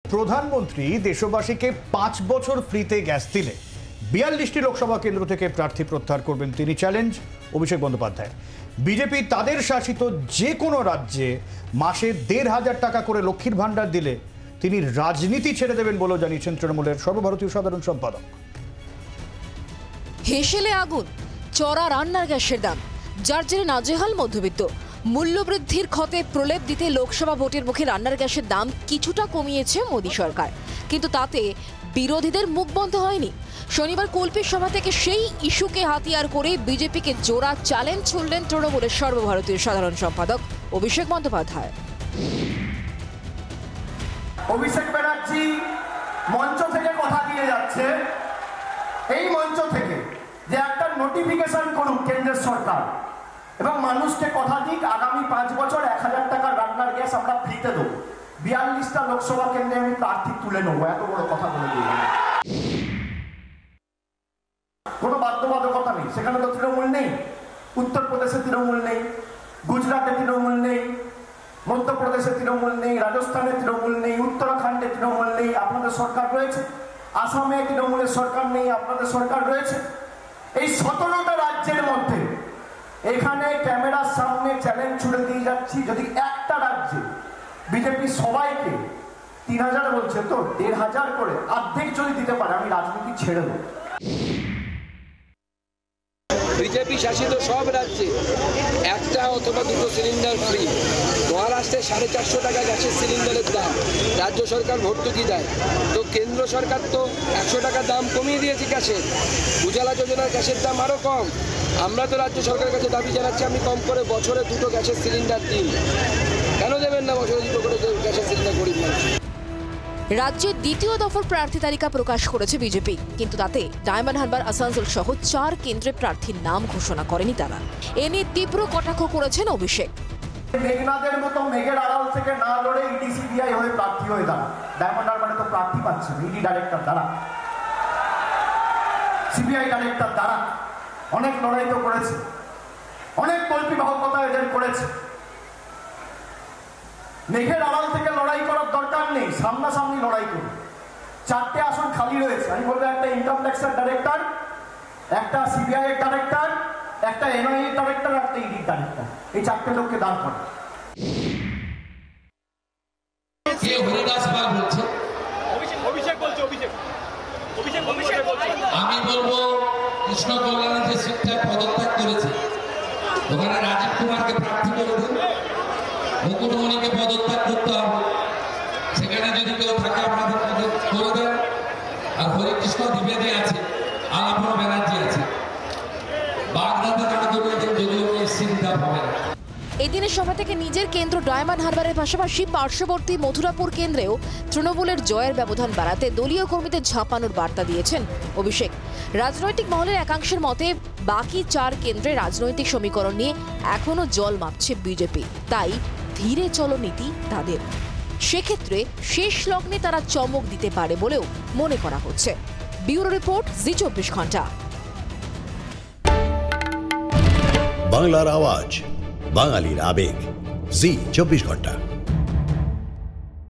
প্রধানমন্ত্রী দেশবাসীকে 5 বছর ফ্রিতে গ্যাস দিলে 42টি লোকসভা কেন্দ্র থেকে প্রার্থী প্রত্যাহার করবেন তিনি, চ্যালেঞ্জ অভিষেক বন্দ্যোপাধ্যায়। বিজেপি তাদের শাসিত যে কোনো রাজ্যে মাসে 1,500 টাকা করে লক্ষ্মীর ভাণ্ডার দিলে তিনি রাজনীতি ছেড়ে দেবেন বলেও জানিয়েছেন তৃণমূলের সর্বভারতীয় সাধারণ সম্পাদক। হেসেলে আগুন, চড়া রান্নার গ্যাসের দাম, যার জেরে নাজেহাল মধ্যবিত্ত। মূল্যবৃদ্ধির ক্ষতে প্রলেপ দিতে লোকসভা ভোটের মুখে রান্নার গ্যাসের দাম কিছুটা কমিয়েছে মোদী সরকার, কিন্তু তাতে বিরোধীদের মুখ বন্ধ হয়নি। শনিবার কল্পী সভা থেকে সেই ইস্যুকে হাতিয়ার করে বিজেপিকে জোড়া চ্যালেঞ্জ ছুড়লেন তৃণমূলের সর্বভারতীয় সাধারণ সম্পাদক অভিষেক বন্দ্যোপাধ্যায়। অভিষেক ব্যানার্জি মঞ্চ থেকে কথা দিয়ে যাচ্ছে, এই মঞ্চ থেকে যে একটা নোটিফিকেশন করুক কেন্দ্রের সরকার এবং মানুষকে কথা দিক আগামী 5 বছর 1000 টাকার রান্নার গ্যাস আমরা ফ্রিতে দেবো। 42টা লোকসভা কেন্দ্রে আমি প্রার্থী তুলে নেবো, এত বড় কথা বলে দিলাম। কোনো বাধ্যবাধকতা নেই, সেখানে তো তৃণমূল নেই। উত্তরপ্রদেশে তৃণমূল নেই, গুজরাটে তৃণমূল নেই, মধ্যপ্রদেশে তৃণমূল নেই, রাজস্থানে তৃণমূল নেই, উত্তরাখণ্ডে তৃণমূল নেই, আপনাদের সরকার রয়েছে। আসামে তৃণমূলের সরকার নেই, আপনাদের সরকার রয়েছে। এই 17টা রাজ্যের মধ্যে এখানে ক্যামেরার সামনে চ্যালেঞ্জ ছুড়ে দিয়ে যাচ্ছি, যদি একটা রাজ্যে বিজেপি সবাইকে 3000 বলছে তো 1500 করে অর্ধেক যদি দিতে পারে, আমি রাজনীতি ছেড়ে দেবো। বিজেপি শাসিত সব রাজ্যে একটা অথবা দুটো সিলিন্ডার ফ্রি। মহারাষ্ট্রে 450 টাকা গ্যাসের সিলিন্ডারের দাম, রাজ্য সরকার ভর্তুকি দেয়। তো কেন্দ্র সরকার তো 100 টাকা দাম কমিয়ে দিয়েছে গ্যাসের। উজালা যোজনার গ্যাসের দাম আরও কম। আমরা তো রাজ্য সরকারের কাছে দাবি জানাচ্ছি, আমি কম করে বছরে 2টো গ্যাসের সিলিন্ডার দিন। কেন দেবেন না বছরে 2টো করে গ্যাসের সিলিন্ডার গরিব মানুষ? রাজ্যের দ্বিতীয় দফার প্রার্থী তালিকা প্রকাশ করেছে বিজেপি, কিন্তু তাতে ডায়মন্ড হারবার, আসানসোল সহ 4 কেন্দ্রে প্রার্থীর নাম ঘোষণা করেনি তারা। এ নিয়ে তীব্র কটাক্ষ করেছেন অভিষেক। মেঘনাদের মতো মেঘের আড়াল থেকে না লড়ে ইডি সিবিআই হয়ে প্রার্থী হয়ে দাঁড়া। ডায়মন্ড হারবারে তো প্রার্থী পাচ্ছে, ইডি ডাইরেক্টর দ্বারা, সিবিআই ডাইরেক্টর দ্বারা অনেক লড়াই তো করেছে, অনেক কল্পী বাহকতা এদের করেছে। মেঘের আড়াল থেকে লড়াই করার দরকার নেই, সামনাসামনি লড়াই করুন। 4টে আসন খালি রয়েছে, আমি বলবো একটা ইনকাম ট্যাক্সের ডাইরেক্টর, একটা সিবিআই এর ডাইরেক্টর, একটা এনআইএ এর ডাইরেক্টর, একটা ইডি ডাইরেক্টর। এই 4টে লোককে দান করে। আমি বলবো কৃষ্ণ কল্যাণে যে সিটটা পদত্যাগ করেছে, ওখানে রাজীব কুমারকে প্রার্থী করে দিন, মুকুটমণিকে পদত্যাগ করতে হবে। সেখানে যদি কেউ থাকে আপনাদের করে দেন। আর হরিকৃষ্ণ দ্বিবেদী আছে, আলাপন ব্যানার্জি আছে, বাগদাতে তারা করে দেন, যদিও চিন্তা হবে না। এদিনের সভা থেকে নিজের কেন্দ্র ডায়মন্ড হারবারের পাশাপাশি পার্শ্ববর্তী মথুরাপুর কেন্দ্রেও তৃণমূলের জয়ের ব্যবধান বাড়াতে দলীয় কর্মীদের ঝাঁপানোর বার্তা দিয়েছেন অভিষেক। রাজনৈতিক মহলের একাংশের মতে বাকি 4 কেন্দ্রে রাজনৈতিক সমীকরণ নিয়ে এখনো জল মাপছে বিজেপি, তাই ধীরে চলো নীতি তাদের। সেক্ষেত্রে শেষ লগ্নে তারা চমক দিতে পারে বলেও মনে করা হচ্ছে। ব্যুরো রিপোর্ট, জি 24 ঘন্টা। বাংলার আওয়াজ, বাঙালির আবেগ, জি 24 ঘন্টা।